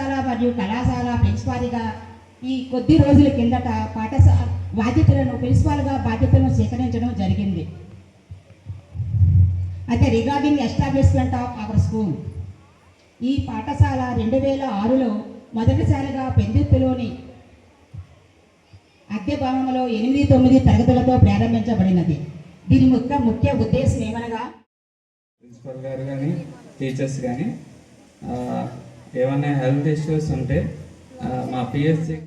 పాఠశాల మరియు కళాశాల ప్రిన్సిపాల్గా ఈ కొద్ది రోజుల కిందట పాఠశాల ప్రిన్సిపాల్గా బాధ్యతలను స్వీకరించడం జరిగింది. అయితే regarding establishment of our school, ఈ పాఠశాల 2006లో మొదటిసారిగా పెందుర్తిలోని అద్దె భవనంలో 8-9 తరగతులతో ప్రారంభించబడినది. దీని ముఖ్య ఉద్దేశం ఏమనగా ప్రిన్సిపల్ గారు కానీ టీచర్స్ కానీ ఏమైనా హెల్త్ ఇష్యూస్ ఉంటే మా పిఎస్సికి